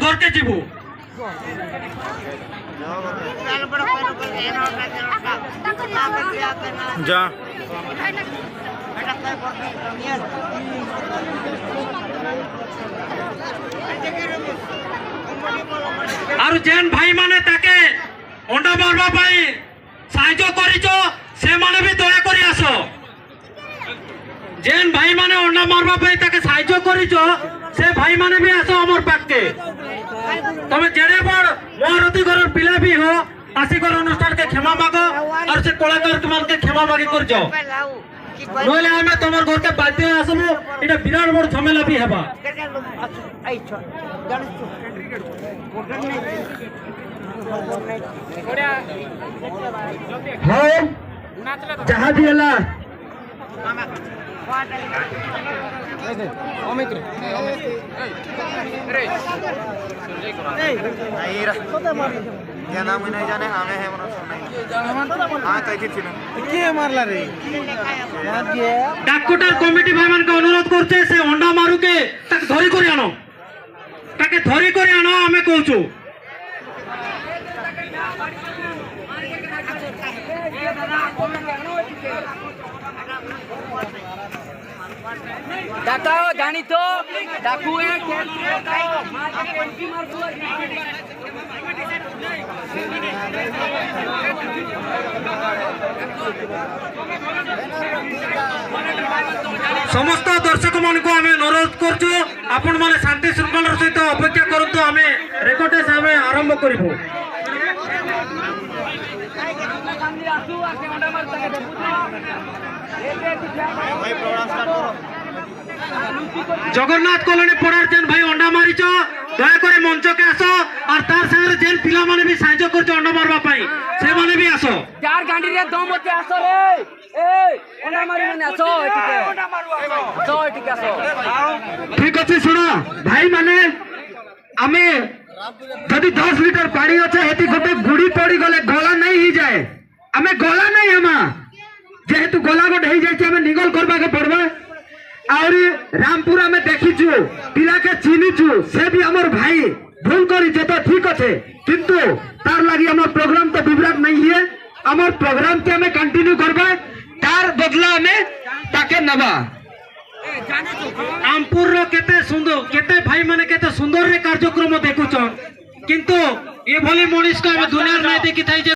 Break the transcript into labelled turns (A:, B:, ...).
A: ঘরকে যাব
B: যা
A: আর যেন ভাই মানে তাকে অন্ডা মারবা পাই সাহায্য করিছ সে মানে भी দয়া করি আস যেন ভাই মানে অন্ডা মারবা পাই তাকে সাহায্য করিছ সে ভাই মানে भी আস আমার পাখকে তুমি যেড়ে বড় মহারথী ঘরের পিলা भी हो আসিকর অনুষ্ঠানকে ক্ষমা মাগো আর সে কলাকার তোমাকে ক্ষমা মাগি করছ নইলে আমি তোমার ঘরকে বাধ্য হয়ে আসবো এটা বিরাট বড় ঝামেলা भी হেবা হ্যাঁ যাহা भी ହେଲା
B: क्या नाम ही नहीं जाने हमें है हाँ कैसे थी मारला रे
A: ডাকুটার কমিটি ভাই মানকে অনুরোধ করছে সে অন্ডা মারুকে তাকে ধরি করে আনো তাকে ধরি করে আনো আমি কইছু
C: ডাকাও জানি তো ডাকু
A: সমস্ত দর্শক মানক আমি অনুরোধ করছু আপন মানে শান্তি শৃঙ্খলার সহিত অপেক্ষা করন্তু আমি রেকর্ডেস আমি আরম্ভ করিব জগন্নাথ কলোনি পড়ার যেন ভাই অন্ডা মারিছ দয়া করে মঞ্চকে আস আর তার সাথে যেন পিলা মানে भी সাহায্য করছ অন্ডা মারবা পাই সে মানে भी আস
C: যার গান্ডিরে দম হতে আসো রে এই ওনা মারি মানে আসো এটিকে আসো এটিকে আসো
A: ঠিক আছে শুনো ভাই মানে আমি যদি 10 লিটার পানি আছে হেতি গোটে গুড়ি পড়ি গলে গলা নাই হি যায় আমি গলা নাই আমা যেহেতু গলা গোটে হই যাইছে আমি নিগল করবাকে পড়বা আউরি রামপুর আমি দেখিছু পিলাকে চিনিছু সে भी আমার ভাই ভুল করিছে তো ঠিক আছে কিন্তু তার লাগি আমার প্রোগ্রাম তো বিভ্রাট নাই হিয়ে আমার প্রোগ্রাম কে আমি কন্টিনিউ করবা তার বদলা আমি তাকে নেবা রামপুর কেতে সুন্দর কেতে ভাই মানে কেতে সুন্দর রে কার্যক্রম দেখুছন কিন্তু এভলি মনিষ আমি দুনিয়ার নাই দেখি থাই